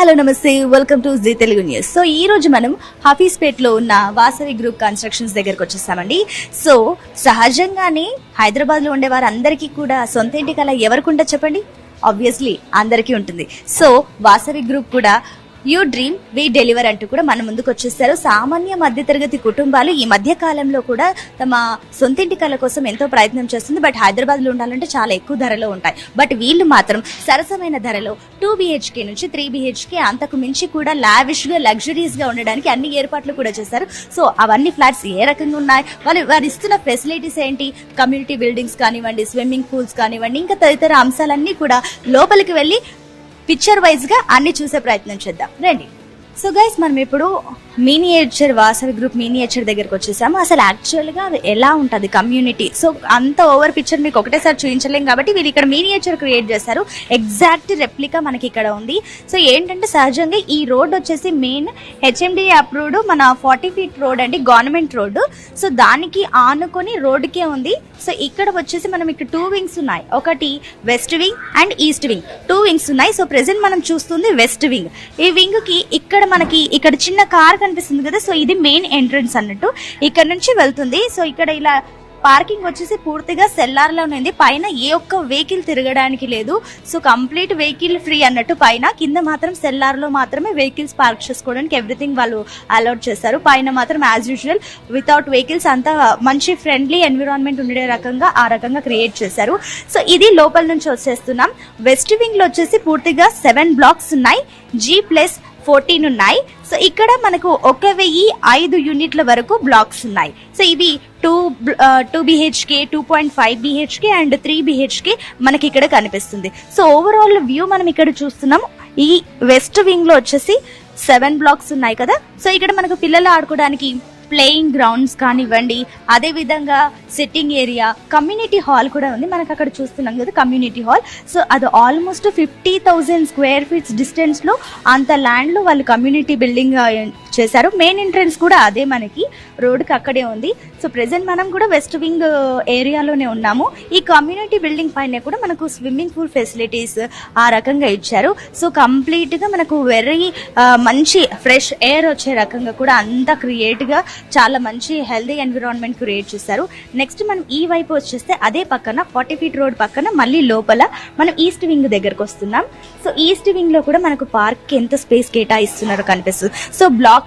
Hello నమస్తే, welcome to Zee Telugu news. So ఈ రోజు మనం హఫీజ్పేట్ లో ఉన్న వాసవి గ్రూప్ కన్స్ట్రక్షన్స్ దగ్గరకు వచ్చేసామండి. సో సహజంగానే హైదరాబాద్ లో ఉండే వారందరికీ కూడా సొంత ఇంటి కల ఎవరికి ఉండదు చెప్పండి? ఆబ్వియస్లీ అందరికీ ఉంటుంది. సో వాసవి గ్రూప్ కూడా యూ డ్రీమ్ వి డెలివర్ అంటూ కూడా మన ముందుకు వచ్చేస్తారు. సామాన్య మధ్యతరగతి కుటుంబాలు ఈ మధ్య కాలంలో కూడా తమ సొంతింటి కళ కోసం ఎంతో ప్రయత్నం చేస్తుంది. బట్ హైదరాబాద్ లో ఉండాలంటే చాలా ఎక్కువ ధరలో ఉంటాయి. బట్ వీళ్ళు మాత్రం సరసమైన ధరలో 2 BHK నుంచి 3 BHK అంతకు మించి కూడా లావిష్ గా లగ్జరీస్ గా ఉండడానికి అన్ని ఏర్పాట్లు కూడా చేశారు. సో అవన్నీ ఫ్లాట్స్ ఏ రకంగా ఉన్నాయి, వారు ఇస్తున్న ఫెసిలిటీస్ ఏంటి, కమ్యూనిటీ బిల్డింగ్స్ కానివ్వండి, స్విమ్మింగ్ పూల్స్ కానివ్వండి, ఇంకా తదితర అంశాలన్నీ కూడా లోపలికి వెళ్ళి పిక్చర్ వైజ్ గా అన్ని చూసే ప్రయత్నం చేద్దాం రండి. సో గైస్, మనం ఇప్పుడు మినియేచర్ వాసవి గ్రూప్ మినియేచర్ దగ్గరకు వచ్చేసాము. అసలు యాక్చువల్ గా ఎలా ఉంటది కమ్యూనిటీ, సో అంత ఓవర్ పిక్చర్ మీకు ఒకటేసారి చూపించలేం కాబట్టి వీళ్ళు ఇక్కడ మినియేచర్ క్రియేట్ చేశారు. ఎగ్జాక్ట్ రెప్లికా మనకి ఇక్కడ ఉంది. సో ఏంటంటే సహజంగా ఈ రోడ్ వచ్చేసి మెయిన్ HMD అప్రూవ్డ్ మన 40 feet రోడ్ అండి, గవర్నమెంట్ రోడ్డు. సో దానికి ఆనుకొని రోడ్డుకే ఉంది. సో ఇక్కడ వచ్చేసి మనం ఇక్కడ 2 wings ఉన్నాయి, ఒకటి west wing and east wing, 2 wings ఉన్నాయి. సో ప్రెసెంట్ మనం చూస్తుంది వెస్ట్ వింగ్. ఈ వింగ్ కి ఇక్కడ చిన్న కార్ కనిపిస్తుంది కదా, సో ఇది మెయిన్ ఎంట్రన్స్ అన్నట్టు, ఇక్కడ నుంచి వెళ్తుంది. సో ఇక్కడ ఇలా పార్కింగ్ వచ్చేసి పూర్తిగా సెల్లార్ లోనే ఉంది. పైన ఏ ఒక్క వెహికల్ తిరగడానికి లేదు. సో కంప్లీట్ వెహికల్ ఫ్రీ అన్నట్టు. పైన కింద మాత్రం సెల్లార్ లో మాత్రమే వెహికల్స్ పార్క్ చేసుకోవడానికి ఎవ్రీథింగ్ వాళ్ళు అలౌట్ చేస్తారు. పైన మాత్రం యాజ్ యూజువల్ వితౌట్ వెహికల్స్ అంతా మంచి ఫ్రెండ్లీ ఎన్విరాన్మెంట్ ఉండే రకంగా ఆ రకంగా క్రియేట్ చేశారు. సో ఇది లోపల నుంచి వచ్చేస్తున్నాం. వెస్ట్ వింగ్ లో వచ్చేసి పూర్తిగా 7 blocks ఉన్నాయి, G+14 ఉన్నాయి. సో ఇక్కడ మనకు 1005 యూనిట్ల వరకు బ్లాక్స్ ఉన్నాయి. సో ఇవి 2 BHK, 2.5 BHK అండ్ 3 BHK మనకి ఇక్కడ కనిపిస్తుంది. సో ఓవరాల్ వ్యూ మనం ఇక్కడ చూస్తున్నాం. ఈ వెస్ట్ వింగ్ లో వచ్చేసి 7 blocks ఉన్నాయి కదా. సో ఇక్కడ మనకు పిల్లలు ఆడుకోవడానికి ప్లేయింగ్ గ్రౌండ్స్ కానివ్వండి, అదే విధంగా సిట్టింగ్ ఏరియా, కమ్యూనిటీ హాల్ కూడా ఉంది. మనకు అక్కడ చూస్తున్నాం కదా కమ్యూనిటీ హాల్. సో అది ఆల్మోస్ట్ 50,000 square feet డిస్టెన్స్ లో అంత ల్యాండ్ లో వాళ్ళు కమ్యూనిటీ బిల్డింగ్ చేశారు. మెయిన్ ఎంట్రన్స్ కూడా అదే మనకి రోడ్ కి అక్కడే ఉంది. సో ప్రెసెంట్ మనం కూడా వెస్ట్ వింగ్ ఏరియాలోనే ఉన్నాము. ఈ కమ్యూనిటీ బిల్డింగ్ పైన కూడా మనకు స్విమ్మింగ్ పూల్ ఫెసిలిటీస్ ఆ రకంగా ఇచ్చారు. సో కంప్లీట్ గా మనకు వెరీ మంచి ఫ్రెష్ ఎయిర్ వచ్చే రకంగా కూడా అంతా క్రియేట్ గా చాలా మంచి హెల్దీ ఎన్విరాన్మెంట్ క్రియేట్ చేశారు. నెక్స్ట్ మనం ఈ వైపు వచ్చేస్తే అదే పక్కన 40 feet రోడ్ పక్కన మళ్ళీ లోపల మనం ఈస్ట్ వింగ్ దగ్గరకు వస్తున్నాం. సో ఈస్ట్ వింగ్ లో కూడా మనకు పార్క్ కి ఎంత స్పేస్ కేటాయిస్తున్నారో కనిపిస్తుంది. సో బ్లాక్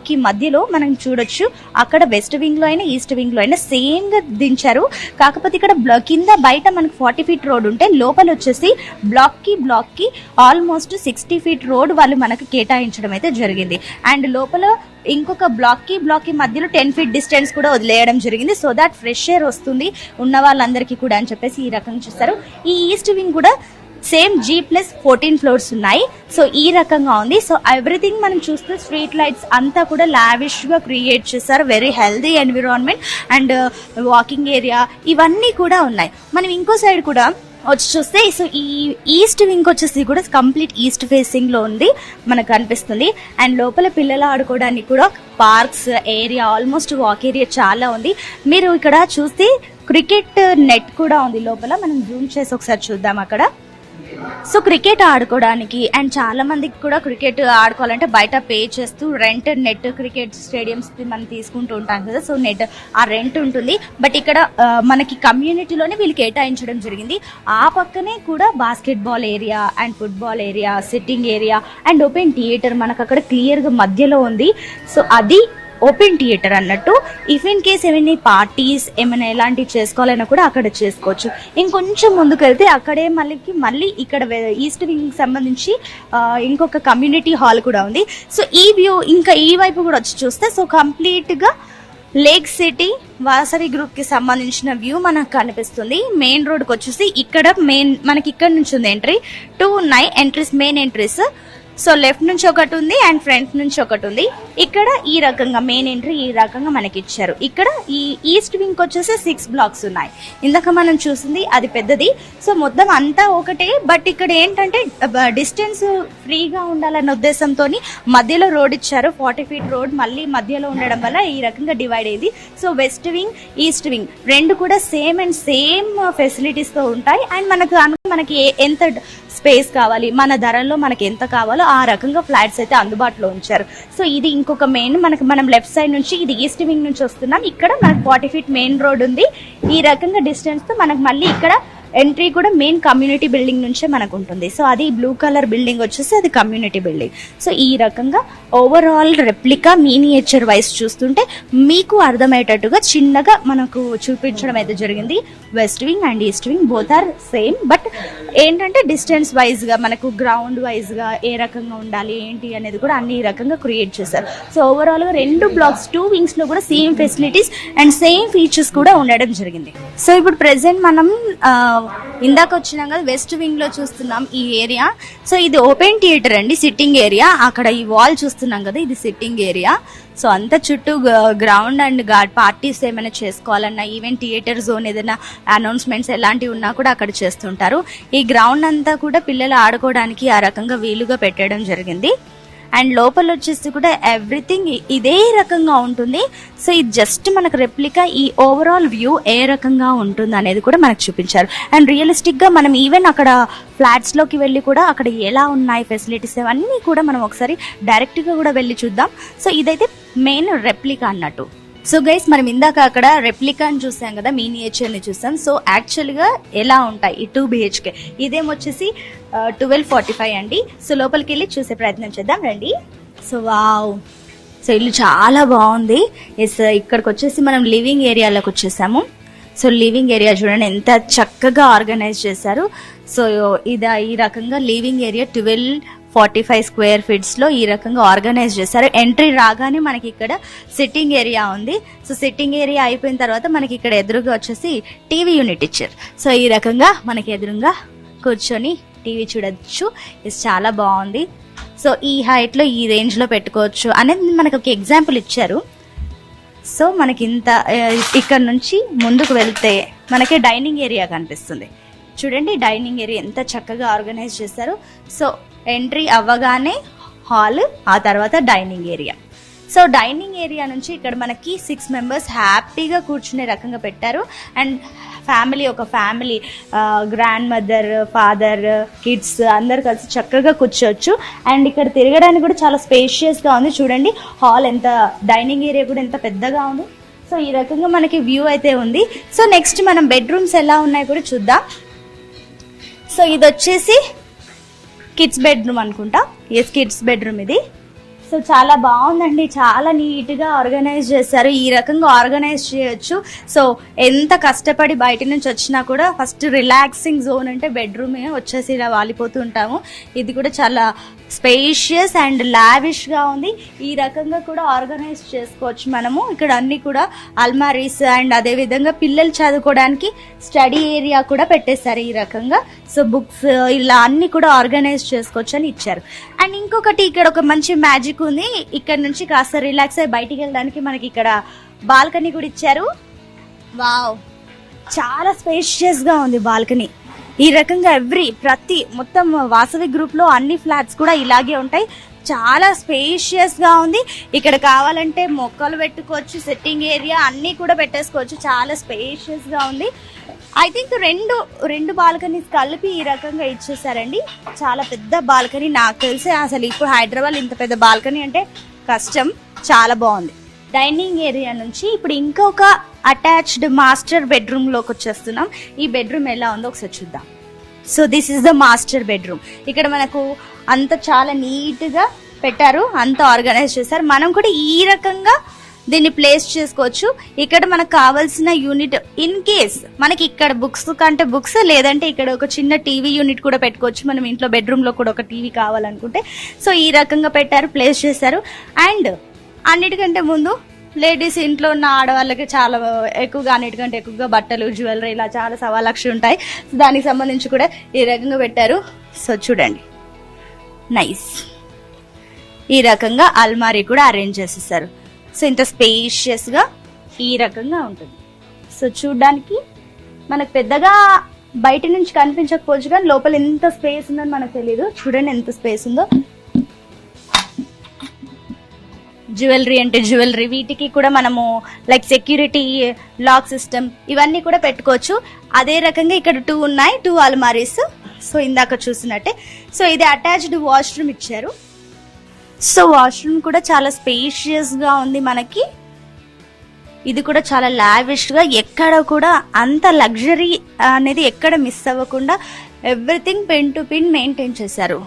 కి మధ్యలో మనం చూడొచ్చు, అక్కడ వెస్ట్ వింగ్ లో అయినా ఈస్ట్ వింగ్ లో అయినా సేమ్ గా దించారు. కాకపోతే ఇక్కడ కింద బయట మనకు 40 feet రోడ్ ఉంటే లోపల వచ్చేసి బ్లాక్ కి ఆల్మోస్ట్ 60 feet రోడ్ వాళ్ళు మనకు కేటాయించడం అయితే జరిగింది. అండ్ లోపల ఇంకొక బ్లాక్ కి మధ్యలో 10 feet డిస్టెన్స్ కూడా వదిలేయడం జరిగింది. సో దాట్ ఫ్రెష్ ఎయిర్ వస్తుంది ఉన్న వాళ్ళందరికీ కూడా అని చెప్పేసి ఈ రకంగా చూస్తారు. ఈ ఈస్ట్ వింగ్ కూడా సేమ్ G+14 floors ఉన్నాయి. సో ఈ రకంగా ఉంది. సో ఎవ్రీథింగ్ మనం చూస్తే స్ట్రీట్ లైట్స్ అంతా కూడా లావిష్ గా క్రియేట్ చేశారు. Very healthy environment and walking area ఇవన్నీ కూడా ఉన్నాయి. మనం ఇంకో సైడ్ కూడా వచ్చి చూస్తే, సో ఈ ఈస్ట్ వింగ్ వచ్చేసి కూడా కంప్లీట్ ఈస్ట్ ఫేసింగ్ లో ఉంది మనకు కనిపిస్తుంది. అండ్ లోపల పిల్లలు ఆడుకోవడానికి కూడా parks area, almost walk area చాలా ఉంది. మీరు ఇక్కడ చూస్తే క్రికెట్ నెట్ కూడా ఉంది లోపల. మనం జూమ్ చేసి ఒకసారి చూద్దాం అక్కడ. సో క్రికెట్ ఆడుకోవడానికి అండ్ చాలా మందికి కూడా క్రికెట్ ఆడుకోవాలంటే బయట పే చేస్తూ రెంట్ నెట్ క్రికెట్ స్టేడియంస్ మనం తీసుకుంటూ ఉంటాం కదా. సో నెట్ ఆ రెంట్ ఉంటుంది. బట్ ఇక్కడ మనకి కమ్యూనిటీలోనే వీళ్ళు కేటాయించడం జరిగింది. ఆ పక్కనే కూడా basket ball area and football area, sitting area and open theatre మనకు అక్కడ క్లియర్ గా మధ్యలో ఉంది. సో అది ఓపెన్ థియేటర్ అన్నట్టు. ఇఫ్ ఇన్ కేస్ ఏమైనా పార్టీస్ ఏమైనా ఎలాంటివి చేసుకోవాలన్నా కూడా అక్కడ చేసుకోవచ్చు. ఇంకొంచెం ముందుకు వెళ్తే అక్కడే మళ్ళీ ఇక్కడ ఈస్ట్ వింగ్ సంబంధించి ఇంకొక కమ్యూనిటీ హాల్ కూడా ఉంది. సో ఈ వ్యూ ఇంకా ఈ వైపు కూడా వచ్చి చూస్తే, సో కంప్లీట్ గా లేక్ సిటీ వాసవి గ్రూప్ కి సంబంధించిన వ్యూ మనకు కనిపిస్తుంది. మెయిన్ రోడ్ కి వచ్చేసి ఇక్కడ మనకి ఇక్కడ నుంచి ఉంది ఎంట్రీ. 2 ఉన్నాయి entries, main entries. So left నుంచి ఒకటి ఉంది అండ్ ఫ్రంట్ నుంచి ఒకటి ఉంది. ఇక్కడ ఈ రకంగా మెయిన్ ఎంట్రీ ఈ రకంగా మనకి ఇచ్చారు. ఇక్కడ ఈ ఈస్ట్ వింగ్ వచ్చేసి 6 blocks ఉన్నాయి. ఇందాక మనం చూసింది అది పెద్దది. సో మొత్తం అంతా ఒకటే. బట్ ఇక్కడ ఏంటంటే డిస్టెన్స్ ఫ్రీగా ఉండాలన్న ఉద్దేశంతో మధ్యలో రోడ్ ఇచ్చారు. 40 feet రోడ్ మళ్ళీ మధ్యలో ఉండడం వల్ల ఈ రకంగా డివైడ్ అయింది. So west wing east wing రెండు కూడా సేమ్ ఫెసిలిటీస్ తో ఉంటాయి. అండ్ మనకు మనకి ఎంత స్పేస్ కావాలి, మన ధరల్లో మనకి ఎంత కావాలో ఆ రకంగా ఫ్లాట్స్ అయితే అందుబాటులో ఉంచారు. సో ఇది ఇంకొక మెయిన్, మనం లెఫ్ట్ సైడ్ నుంచి ఇది ఈస్ట్ వింగ్ నుంచి వస్తున్నాం. ఇక్కడ మనకు 40 feet మెయిన్ రోడ్ ఉంది. ఈ రకంగా డిస్టెన్స్ తో మనకు మళ్ళీ ఇక్కడ ఎంట్రీ కూడా మెయిన్ కమ్యూనిటీ బిల్డింగ్ నుంచే మనకు ఉంటుంది. సో అది బ్లూ కలర్ బిల్డింగ్ వచ్చేసి అది కమ్యూనిటీ బిల్డింగ్. సో ఈ రకంగా ఓవరాల్ రెప్లికా మినియేచర్ వైజ్ చూస్తుంటే మీకు అర్థమయ్యేటట్టుగా చిన్నగా మనకు చూపించడం అయితే జరిగింది. West wing and east wing both are same, but ఏంటంటే డిస్టెన్స్ వైజ్ గా మనకు గ్రౌండ్ వైజ్ గా ఏ రకంగా ఉండాలి ఏంటి అనేది కూడా అన్ని రకంగా క్రియేట్ చేశారు. సో ఓవరాల్ గా 2 blocks 2 wings లో కూడా same facilities and same features కూడా ఉండడం జరిగింది. సో ఇప్పుడు ప్రెసెంట్ మనం ఇందాక వచ్చినాం కదా వెస్ట్ వింగ్ లో చూస్తున్నాం ఈ ఏరియా. సో ఇది ఓపెన్ థియేటర్ అండి, సిట్టింగ్ ఏరియా. అక్కడ ఈ వాల్ చూస్తున్నాం కదా, ఇది సిట్టింగ్ ఏరియా. సో అంత చుట్టూ గ్రౌండ్ అండ్ పార్టీస్ ఏమైనా చేసుకోవాలన్నా, ఈవెంట్ థియేటర్ జోన్ ఏదైనా అనౌన్స్మెంట్స్ ఎలాంటివి ఉన్నా కూడా అక్కడ చేస్తుంటారు. ఈ గ్రౌండ్ అంతా కూడా పిల్లలు ఆడుకోవడానికి ఆ రకంగా వీలుగా పెట్టడం జరిగింది. అండ్ లోపల వచ్చేసి కూడా ఎవ్రీథింగ్ ఇదే రకంగా ఉంటుంది. సో ఇది జస్ట్ మనకు రెప్లికా, ఈ ఓవరాల్ వ్యూ ఏ రకంగా ఉంటుంది అనేది కూడా మనకు చూపించారు. అండ్ రియలిస్టిక్ గా మనం ఈవెన్ అక్కడ ఫ్లాట్స్ లోకి వెళ్ళి కూడా అక్కడ ఎలా ఉన్నాయి ఫెసిలిటీస్ అవన్నీ కూడా మనం ఒకసారి డైరెక్ట్ గా కూడా వెళ్ళి చూద్దాం. సో ఇదైతే మెయిన్ రెప్లికా అన్నట్టు. సో గైస్ మనం ఇందాక అక్కడ రెప్లికా అని చూసాం కదా, మినియేచర్ ని చూసాం. సో యాక్చువల్ గా ఎలా ఉంటాయి ఈ 2 BHK, ఇదేమొచ్చేసి 1245 అండి. సో లోపలికి వెళ్ళి చూసే ప్రయత్నం చేద్దాం రండి. సో వావ్, సో ఇల్లు చాలా బాగుంది. ఎస్, ఇక్కడికి వచ్చేసి మనం లివింగ్ ఏరియాలోకి వచ్చేసాము. సో లివింగ్ ఏరియా చూడండి ఎంత చక్కగా ఆర్గనైజ్ చేశారు. సో ఇది ఈ రకంగా లివింగ్ ఏరియా 1245 square feet లో ఈ రకంగా ఆర్గనైజ్ చేశారు. ఎంట్రీ రాగానే మనకి ఇక్కడ సిట్టింగ్ ఏరియా ఉంది. సో సిట్టింగ్ ఏరియా అయిపోయిన తర్వాత మనకి ఇక్కడ ఎదురుగా వచ్చేసి టీవీ యూనిట్ ఇచ్చారు. సో ఈ రకంగా మనకి ఎదురుగా కూర్చొని టీవీ చూడొచ్చు. ఇది చాలా బాగుంది. సో ఈ హైట్ లో ఈ రేంజ్ లో పెట్టుకోవచ్చు అనేది మనకు ఒక ఎగ్జాంపుల్ ఇచ్చారు. సో మనకి ఇంత ఇక్కడ నుంచి ముందుకు వెళ్తే మనకి డైనింగ్ ఏరియా కనిపిస్తుంది. చూడండి డైనింగ్ ఏరియా ఎంత చక్కగా ఆర్గనైజ్ చేశారు. సో ఎంట్రీ అవ్వగానే హాల్, ఆ తర్వాత dining area. So dining area నుంచి ఇక్కడ మనకి 6 members హ్యాపీగా కూర్చునే రకంగా పెట్టారు. అండ్ ఒక family grand mother, father, kids అందరు కలిసి చక్కగా కూర్చోవచ్చు. అండ్ ఇక్కడ తిరగడానికి కూడా చాలా స్పేషియస్ గా ఉంది. చూడండి హాల్ ఎంత, డైనింగ్ ఏరియా కూడా ఎంత పెద్దగా ఉంది. సో ఈ రకంగా మనకి వ్యూ అయితే ఉంది. సో నెక్స్ట్ మనం బెడ్రూమ్స్ ఎలా ఉన్నాయో కూడా చూద్దాం. సో ఇది వచ్చేసి కిడ్స్ బెడ్రూమ్ అనుకుంటా. ఎస్, కిడ్స్ బెడ్రూమ్ ఇది. సో చాలా బాగుందండి, చాలా నీట్ గా ఆర్గనైజ్ చేశారు. ఈ రకంగా ఆర్గనైజ్ చేయొచ్చు. సో ఎంత కష్టపడి బయట నుంచి వచ్చినా కూడా ఫస్ట్ రిలాక్సింగ్ జోన్ అంటే బెడ్రూమ్ వచ్చేసి ఇలా వాలిపోతూ ఉంటాము. ఇది కూడా చాలా స్పేషియస్ అండ్ లావిష్ గా ఉంది. ఈ రకంగా కూడా ఆర్గనైజ్ చేసుకోవచ్చు మనము. ఇక్కడ అన్ని కూడా అల్మారీస్ అండ్ అదే విధంగా పిల్లలు చదువుకోవడానికి స్టడీ ఏరియా కూడా పెట్టేశారు ఈ రకంగా. సో బుక్స్ ఇలా అన్ని కూడా ఆర్గనైజ్ చేసుకోవచ్చు అని ఇచ్చారు. అండ్ ఇంకొకటి ఇక్కడ ఒక మంచి మ్యాజిక్ ఉంది. ఇక్కడ నుంచి కాస్త రిలాక్స్ అయ్యి బయటికి వెళ్ళడానికి మనకి ఇక్కడ బాల్కనీ కూడా ఇచ్చారు. వావ్, చాలా స్పేషియస్ గా ఉంది బాల్కనీ. ఈ రకంగా ప్రతి మొత్తం వాసవి గ్రూప్ లో అన్ని ఫ్లాట్స్ కూడా ఇలాగే ఉంటాయి. చాలా స్పేషియస్ గా ఉంది. ఇక్కడ కావాలంటే మొక్కలు పెట్టుకోవచ్చు, సెట్టింగ్ ఏరియా అన్ని కూడా పెట్టేసుకోవచ్చు. చాలా స్పేషియస్ గా ఉంది. ఐ థింక్ రెండు బాల్కనీస్ కలిపి ఈ రకంగా ఇచ్చేసారండి. చాలా పెద్ద బాల్కనీ. నాకు తెలిసి అసలు ఇప్పుడు హైదరాబాద్ ఇంత పెద్ద బాల్కనీ అంటే కష్టం. చాలా బాగుంది. డైనింగ్ ఏరియా నుంచి ఇప్పుడు ఇంకొక అటాచ్డ్ మాస్టర్ బెడ్రూమ్ లోకి వచ్చేస్తున్నాం. ఈ బెడ్రూమ్ ఎలా ఉందో ఒకసారి చూద్దాం. So this is the master bedroom. ఇక్కడ మనకు అంత చాలా నీట్ గా పెట్టారు, అంత ఆర్గనైజ్ చేశారు. మనం కూడా ఈ రకంగా దీన్ని ప్లేస్ చేసుకోవచ్చు. ఇక్కడ మనకు కావాల్సిన యూనిట్ ఇన్ కేస్ మనకి ఇక్కడ బుక్స్ కంటే బుక్స్, లేదంటే ఇక్కడ ఒక చిన్న టీవీ యూనిట్ కూడా పెట్టుకోవచ్చు. మనం ఇంట్లో బెడ్రూమ్ లో కూడా ఒక టీవీ కావాలనుకుంటే సో ఈ రకంగా పెట్టారు, ప్లేస్ చేశారు. అండ్ అన్నిటికంటే ముందు లేడీస్ ఇంట్లో ఉన్న ఆడవాళ్ళకి చాలా ఎక్కువగా, అన్నిటికంటే ఎక్కువగా బట్టలు, జ్యువెలరీ ఇలా చాలా 1,00,000 ఉంటాయి. దానికి సంబంధించి కూడా ఈ రకంగా పెట్టారు. సో చూడండి నైస్. ఈ రకంగా అల్మారీ కూడా అరేంజ్ చేసేసారు. సో ఇంత స్పేషియస్ గా ఈ రకంగా ఉంటుంది. సో చూడడానికి మనకు పెద్దగా బయట నుంచి కనిపించకపోవచ్చు, కానీ లోపల ఎంత స్పేస్ ఉందని మనకు తెలియదు. చూడండి ఎంత స్పేస్ ఉందో. జ్యువెలరీ అంటే జ్యువెలరీ, వీటికి కూడా మనము లైక్ సెక్యూరిటీ లాక్ సిస్టమ్ ఇవన్నీ కూడా పెట్టుకోవచ్చు. అదే రకంగా ఇక్కడ 2 ఉన్నాయి, 2 అల్మారీస్. సో ఇందాక చూసినట్టే. సో ఇది అటాచ్డ్ వాష్రూమ్ ఇచ్చారు. సో వాష్రూమ్ కూడా చాలా స్పేషియస్ గా ఉంది మనకి. ఇది కూడా చాలా లావిష్ గా, ఎక్కడ కూడా అంత లగ్జరీ అనేది ఎక్కడ మిస్ అవ్వకుండా everything pin to pin maintain చేశారు.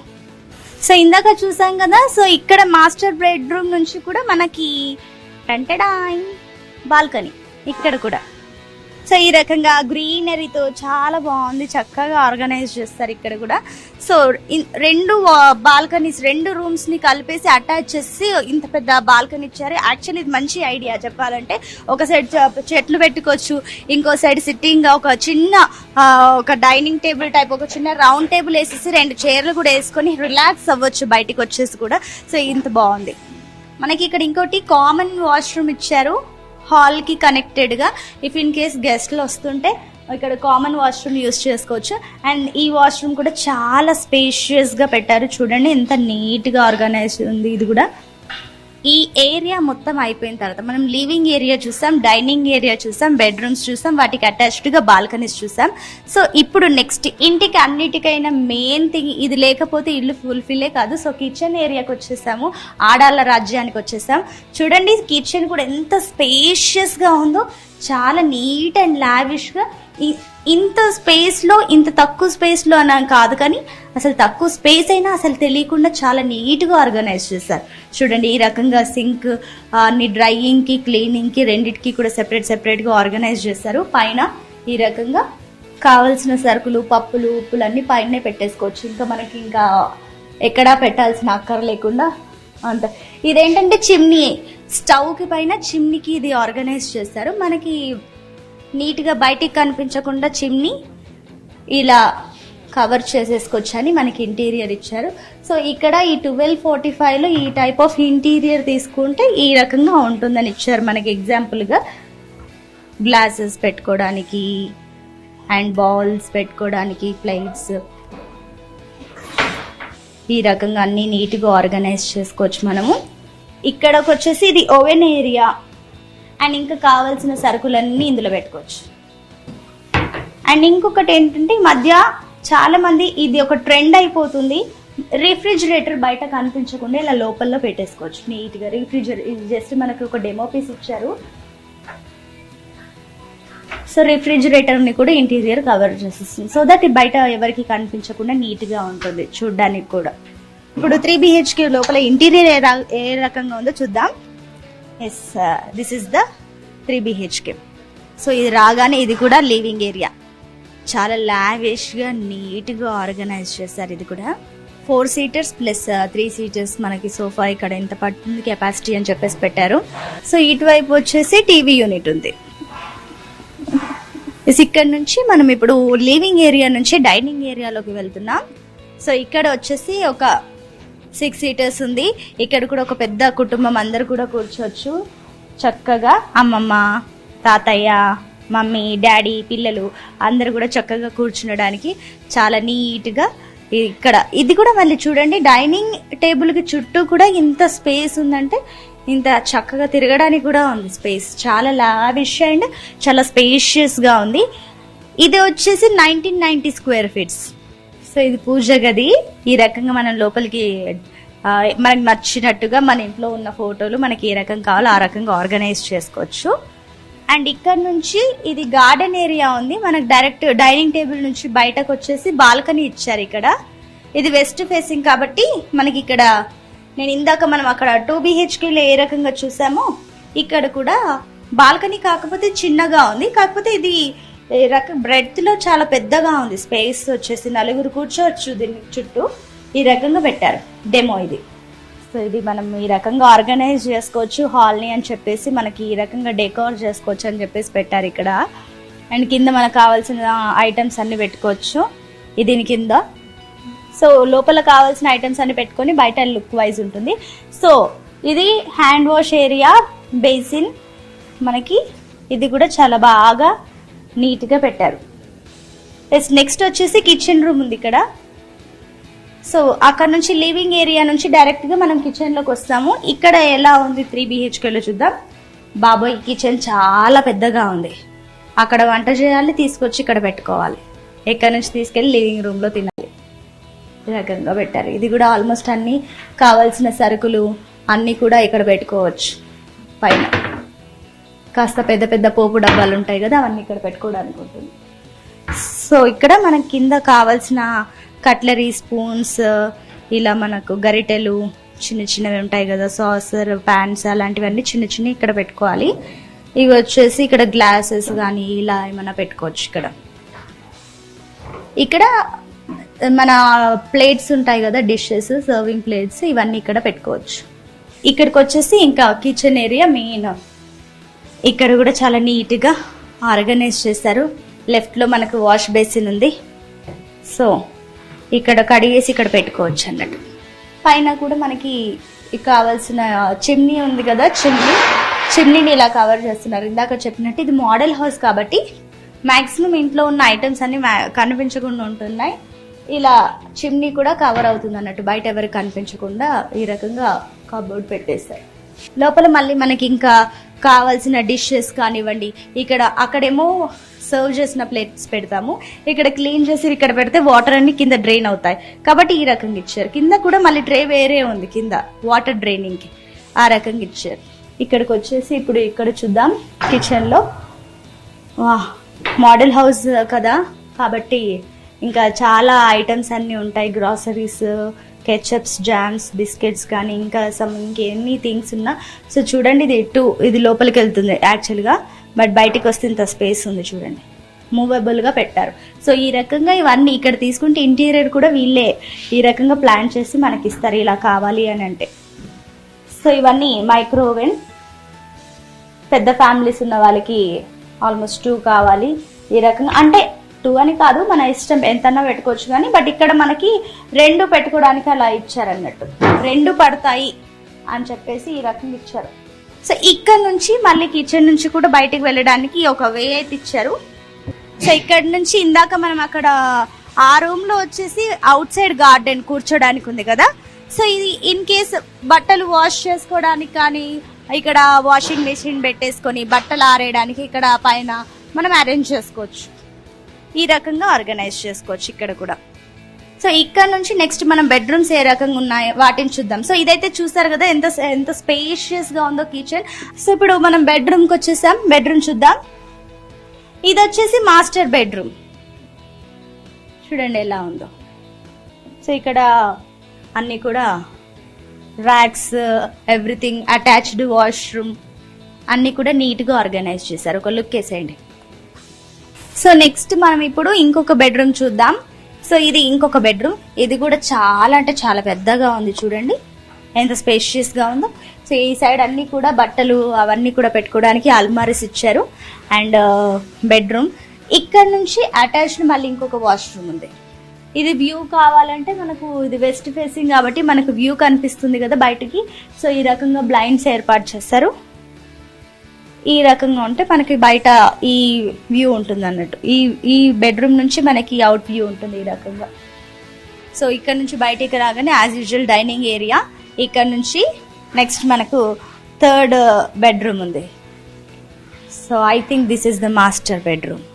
సో ఇందాక చూసాం కదా. సో ఇక్కడ మాస్టర్ బెడ్రూమ్ నుంచి కూడా మనకి బాల్కనీ ఇక్కడ కూడా. సో ఈ రకంగా గ్రీనరీతో చాలా బాగుంది, చక్కగా ఆర్గనైజ్ చేస్తారు ఇక్కడ కూడా. సో రెండు బాల్కనీస్, రెండు రూమ్స్ ని కలిపేసి అటాచ్ చేసి ఇంత పెద్ద బాల్కనీ ఇచ్చారు. యాక్చువల్లీ ఇది మంచి ఐడియా చెప్పాలంటే. ఒక సైడ్ చెట్లు పెట్టుకోవచ్చు, ఇంకో సైడ్ సిట్టింగ్ ఒక చిన్న ఒక డైనింగ్ టేబుల్ టైప్ ఒక చిన్న రౌండ్ టేబుల్ వేసేసి 2 చైర్లు కూడా వేసుకొని రిలాక్స్ అవ్వచ్చు బయటికి వచ్చేసి కూడా. సో ఇంత బాగుంది. మనకి ఇక్కడ ఇంకోటి కామన్ వాష్రూమ్ ఇచ్చారు హాల్ కి కనెక్టెడ్ గా. ఇఫ్ ఇన్ కేస్ గెస్ట్లు వస్తుంటే ఇక్కడ కామన్ వాష్రూమ్ యూజ్ చేసుకోవచ్చు. అండ్ ఈ వాష్రూమ్ కూడా చాలా స్పేషియస్ గా పెట్టారు. చూడండి ఎంత నీట్ గా ఆర్గనైజ్ ఉంది. ఇది కూడా ఈ ఏరియా మొత్తం అయిపోయిన తర్వాత మనం లివింగ్ ఏరియా చూసాం, డైనింగ్ ఏరియా చూసాం, బెడ్రూమ్స్ చూసాం, వాటికి అటాచ్డ్ గా బాల్కనీస్ చూసాం. సో ఇప్పుడు నెక్స్ట్ ఇంటికి అన్నిటికైనా మెయిన్ థింగ్, ఇది లేకపోతే ఇల్లు ఫుల్ఫిల్లే కాదు. సో కిచెన్ ఏరియాకి వచ్చేసాము, ఆడాళ్ళ రాజ్యానికి వచ్చేసాం. చూడండి కిచెన్ కూడా ఎంత స్పేషియస్ గా ఉందో, చాలా నీట్ అండ్ లావిష్ గా. ఇంత స్పేస్ లో, ఇంత తక్కువ స్పేస్ లో అన్నా కాదు కానీ అసలు తక్కువ స్పేస్ అయినా అసలు తెలియకుండా చాలా నీట్ గా ఆర్గనైజ్ చేశారు. చూడండి ఈ రకంగా సింక్ అన్ని డ్రైయింగ్ కి క్లీనింగ్ కి రెండిటికి కూడా సెపరేట్ గా ఆర్గనైజ్ చేశారు. పైన ఈ రకంగా కావలసిన సరుకులు, పప్పులు, ఉప్పులు అన్ని పైనే పెట్టేసుకోవచ్చు. ఇంకా మనకి ఇంకా ఎక్కడా పెట్టాల్సిన అక్కర లేకుండా అంత. ఇదేంటంటే చిమ్నీ, స్టవ్ కి పైన చిమ్నీకి ఇది ఆర్గనైజ్ చేశారు. మనకి నీట్ గా బయటికి కనిపించకుండా చిమ్నీ ఇలా కవర్ చేసేసుకోవచ్చు అని మనకి ఇంటీరియర్ ఇచ్చారు. సో ఇక్కడ ఈ 1245 లో ఈ టైప్ ఆఫ్ ఇంటీరియర్ తీసుకుంటే ఈ రకంగా ఉంటుందని ఇచ్చారు మనకి. ఎగ్జాంపుల్ గా గ్లాసెస్ పెట్టుకోవడానికి అండ్ బౌల్స్ పెట్టుకోవడానికి, ప్లేట్స్, ఈ రకంగా అన్ని నీట్ గా ఆర్గనైజ్ చేసుకోవచ్చు మనము. ఇక్కడకి వచ్చేసి ఇది ఓవెన్ ఏరియా అండ్ ఇంకా కావాల్సిన సరుకులన్నీ ఇందులో పెట్టుకోవచ్చు. అండ్ ఇంకొకటి ఏంటంటే ఈ మధ్య చాలా మంది ఇది ఒక ట్రెండ్ అయిపోతుంది, రిఫ్రిజిరేటర్ బయట కనిపించకుండా ఇలా లోపల్లో పెట్టేసుకోవచ్చు నీట్ గా. ఇది జస్ట్ మనకు ఒక డెమో పీస్ ఇచ్చారు. సో రిఫ్రిజిరేటర్ ని కూడా ఇంటీరియర్ కవర్ చేసేస్తుంది, సో దట్ బయట ఎవరికి కనిపించకుండా నీట్ గా ఉంటుంది చూడ్డానికి కూడా. ఇప్పుడు 3 BHK లోపల ఇంటీరియర్ ఏ రకంగా ఉందో చూద్దాం. Yes, this is the 3 BHK. So ఇది రాగానే ఇది కూడా లివింగ్ ఏరియా, చాలా లావిష్ గా నీట్ గా ఆర్గనైజ్ చేశారు. ఇది కూడా 4 సీటర్స్ ప్లస్ 3 సీటర్స్ మనకి సోఫా ఇక్కడ ఎంత పడుతుంది కెపాసిటీ అని చెప్పేసి పెట్టారు. సో ఇటువైపు వచ్చేసి టీవీ యూనిట్ ఉంది. ఇక్కడ నుంచి మనం ఇప్పుడు లివింగ్ ఏరియా నుంచి డైనింగ్ ఏరియాలోకి వెళ్తున్నాం. సో ఇక్కడ వచ్చేసి ఒక 6 సీటర్స్ ఉంది. ఇక్కడ కూడా ఒక పెద్ద కుటుంబం అందరు కూడా కూర్చోవచ్చు చక్కగా. అమ్మమ్మ, తాతయ్య, మమ్మీ, డాడీ, పిల్లలు అందరు కూడా చక్కగా కూర్చునడానికి చాలా నీట్ గా. ఇక్కడ ఇది కూడా మళ్ళీ చూడండి, డైనింగ్ టేబుల్ కి చుట్టూ కూడా ఇంత స్పేస్ ఉందంటే ఇంత చక్కగా తిరగడానికి కూడా ఉంది స్పేస్. చాలా లావిష్ అండ్ చాలా స్పేషియస్ గా ఉంది. ఇది వచ్చేసి 1990 స్క్వేర్ ఫీట్స్. సో ఇది పూజ గది. ఈ రకంగా మనం లోపలికి మనకి నచ్చినట్టుగా మన ఇంట్లో ఉన్న ఫోటోలు మనకి ఏ రకం కావాలో ఆ రకంగా ఆర్గనైజ్ చేసుకోవచ్చు. అండ్ ఇక్కడ నుంచి ఇది గార్డెన్ ఏరియా ఉంది. మనకు డైరెక్ట్ డైనింగ్ టేబుల్ నుంచి బయటకు వచ్చేసి బాల్కనీ ఇచ్చారు. ఇక్కడ ఇది వెస్ట్ ఫేసింగ్ కాబట్టి మనకి ఇక్కడ నేను ఇందాక మనం అక్కడ 2 BHKలో ఏ రకంగా చూసామో ఇక్కడ కూడా బాల్కనీ కాకపోతే చిన్నగా ఉంది, కాకపోతే ఇది బ్రెడ్త్ లో చాలా పెద్దగా ఉంది. స్పేస్ వచ్చేసి 4 కూర్చోవచ్చు దీని చుట్టూ. ఈ రకంగా పెట్టారు డెమో ఇది. సో ఇది మనం ఈ రకంగా ఆర్గనైజ్ చేసుకోవచ్చు హాల్ ని అని చెప్పేసి, మనకి ఈ రకంగా డెకోర్ చేసుకోవచ్చు అని చెప్పేసి పెట్టారు ఇక్కడ. అండ్ కింద మనకు కావాల్సిన ఐటమ్స్ అన్ని పెట్టుకోవచ్చు దీని కింద. సో లోపల కావాల్సిన ఐటమ్స్ అన్ని పెట్టుకొని బయట లుక్ వైజ్ ఉంటుంది. సో ఇది హ్యాండ్ వాష్ ఏరియా, బేసిన్ మనకి ఇది కూడా చాలా బాగా నీట్ గా పెట్టారు. నెక్స్ట్ వచ్చేసి కిచెన్ రూమ్ ఉంది ఇక్కడ. సో అక్కడ నుంచి లివింగ్ ఏరియా నుంచి డైరెక్ట్ గా మనం కిచెన్ లోకి వస్తాము. ఇక్కడ ఎలా ఉంది 3 BHKలో చూద్దాం. బాబోయ్, కిచెన్ చాలా పెద్దగా ఉంది. అక్కడ వంట చేయాలి, తీసుకొచ్చి ఇక్కడ పెట్టుకోవాలి, ఎక్కడ నుంచి తీసుకెళ్లి లివింగ్ రూమ్ లో తినాలి. ఈ రకంగా పెట్టారు. ఇది కూడా ఆల్మోస్ట్ అన్ని కావాల్సిన సరుకులు అన్ని కూడా ఇక్కడ పెట్టుకోవచ్చు. పైన కాస్త పెద్ద పెద్ద పోపు డబ్బాలు ఉంటాయి కదా, అవన్నీ ఇక్కడ పెట్టుకోవడానికి ఉంటుంది. సో ఇక్కడ మనకి కింద కావాల్సిన కట్లరీ, స్పూన్స్, ఇలా మనకు గరిటెలు చిన్న చిన్నవి ఉంటాయి కదా, సాసర్, ప్యాన్స్ అలాంటివన్నీ చిన్న చిన్న ఇక్కడ పెట్టుకోవాలి. ఇవి వచ్చేసి ఇక్కడ గ్లాసెస్ కానీ ఇలా ఏమైనా పెట్టుకోవచ్చు. ఇక్కడ మన ప్లేట్స్ ఉంటాయి కదా, డిషెస్, సర్వింగ్ ప్లేట్స్, ఇవన్నీ ఇక్కడ పెట్టుకోవచ్చు. ఇక్కడికి వచ్చేసి ఇంకా కిచెన్ ఏరియా మెయిన్. ఇక్కడ కూడా చాలా నీట్గా ఆర్గనైజ్ చేశారు. లెఫ్ట్లో మనకు వాష్ బేసిన్ ఉంది. సో ఇక్కడ కడిగేసి ఇక్కడ పెట్టుకోవచ్చు అన్నట్టు. పైన కూడా మనకి కావాల్సిన చిమ్నీ ఉంది కదా, చిమ్నీని ఇలా కవర్ చేస్తున్నారు. ఇందాక చెప్పినట్టు ఇది మోడల్ హౌస్ కాబట్టి మ్యాక్సిమం ఇంట్లో ఉన్న ఐటమ్స్ అన్ని కనిపించకుండా ఉంటున్నాయి. ఇలా చిమ్నీ కూడా కవర్ అవుతుంది అన్నట్టు, బయట ఎవరికి కనిపించకుండా ఈ రకంగా కబోర్డ్ పెట్టేస్తారు. లోపల మళ్ళీ మనకి ఇంకా కావాల్సిన డిషెస్ కానివ్వండి, అక్కడేమో సర్వ్ చేసిన ప్లేట్స్ పెడతాము, ఇక్కడ క్లీన్ చేసి ఇక్కడ పెడితే వాటర్ అన్ని కింద డ్రైన్ అవుతాయి కాబట్టి ఈ రకంగా ఇచ్చారు. కింద కూడా మళ్ళీ ట్రే వేరే ఉంది కింద వాటర్ డ్రైనింగ్ కి, ఆ రకంగా ఇచ్చారు. ఇక్కడికి వచ్చేసి ఇప్పుడు ఇక్కడ చూద్దాం కిచెన్ లో. మోడల్ హౌస్ కదా కాబట్టి ఇంకా చాలా ఐటమ్స్ అన్ని ఉంటాయి. గ్రాసరీస్, కెచప్స్, జామ్స్, బిస్కెట్స్ కానీ ఇంకా ఇంకెన్ని థింగ్స్ ఉన్నా. సో చూడండి, ఇది లోపలికి వెళ్తుంది యాక్చువల్గా, బట్ బయటికి వస్తే ఇంత స్పేస్ ఉంది చూడండి, మూవబుల్ గా పెట్టారు. సో ఈ రకంగా ఇవన్నీ ఇక్కడ తీసుకుంటే ఇంటీరియర్ కూడా వీళ్ళే ఈ రకంగా ప్లాన్ చేసి మనకి ఇస్తారు, ఇలా కావాలి అని అంటే. సో ఇవన్నీ మైక్రోవేవ్, పెద్ద ఫ్యామిలీస్ ఉన్న వాళ్ళకి ఆల్మోస్ట్ 2 కావాలి ఈ రకంగా. అంటే 2 అని కాదు, మన ఇష్టం ఎంతన్నా పెట్టుకోవచ్చు కానీ, బట్ ఇక్కడ మనకి 2 పెట్టుకోవడానికి అలా ఇచ్చారన్నట్టు, 2 పడతాయి అని చెప్పేసి ఈ రకంగా ఇచ్చారు. సో ఇక్కడ నుంచి మళ్ళీ కిచెన్ నుంచి కూడా బయటికి వెళ్ళడానికి ఒక వే అయితే ఇచ్చారు. సో ఇక్కడ నుంచి ఇందాక మనం అక్కడ ఆ రూమ్ లో వచ్చేసి అవుట్ సైడ్ గార్డెన్ కూర్చోడానికి ఉంది కదా. సో ఇది ఇన్ కేస్ బట్టలు వాష్ చేసుకోవడానికి కానీ, ఇక్కడ వాషింగ్ మెషిన్ పెట్టేసుకొని బట్టలు ఆరేయడానికి ఇక్కడ పైన మనం అరేంజ్ చేసుకోవచ్చు, ఈ రకంగా ఆర్గనైజ్ చేసుకోవచ్చు ఇక్కడ కూడా. సో ఇక్కడ నుంచి నెక్స్ట్ మనం బెడ్రూమ్స్ ఏ రకంగా ఉన్నాయి వాటిని చూద్దాం. సో ఇదైతే చూసారు కదా ఎంత స్పేషియస్ గా ఉందో కిచెన్. సో ఇప్పుడు మనం బెడ్రూమ్ కి వచ్చేసాం, బెడ్రూమ్ చూద్దాం. ఇది వచ్చేసి మాస్టర్ బెడ్రూమ్, చూడండి ఎలా ఉందో. సో ఇక్కడ అన్ని కూడా ర్యాక్స్, ఎవ్రీథింగ్, అటాచ్డ్ వాష్రూమ్ అన్ని కూడా నీట్ గా ఆర్గనైజ్ చేశారు. ఒక లుక్ వేసేయండి. సో నెక్స్ట్ మనం ఇప్పుడు ఇంకొక బెడ్రూమ్ చూద్దాం. సో ఇది ఇంకొక బెడ్రూమ్, ఇది కూడా చాలా అంటే చాలా పెద్దగా ఉంది, చూడండి ఎంత స్పేషియస్ గా ఉందో. సో ఈ సైడ్ అన్ని కూడా బట్టలు అవన్నీ కూడా పెట్టుకోవడానికి అల్మారీస్ ఇచ్చారు. అండ్ బెడ్రూమ్ ఇక్కడ నుంచి అటాచ్డ్ మళ్ళీ ఇంకొక వాష్రూమ్ ఉంది. ఇది వ్యూ కావాలంటే మనకు ఇది వెస్ట్ ఫేసింగ్ కాబట్టి మనకు వ్యూ కనిపిస్తుంది కదా బయటికి. సో ఈ రకంగా బ్లైండ్స్ ఏర్పాటు చేస్తారు. ఈ రకంగా ఉంటే మనకి బయట ఈ వ్యూ ఉంటుంది అన్నట్టు. ఈ బెడ్రూమ్ నుంచి మనకి అవుట్ వ్యూ ఉంటుంది ఈ రకంగా. సో ఇక్కడ నుంచి బయటికి రాగానే యాజ్ యూజువల్ డైనింగ్ ఏరియా. ఇక్కడ నుంచి నెక్స్ట్ మనకు 3rd బెడ్రూమ్ ఉంది. So I think this is the master bedroom.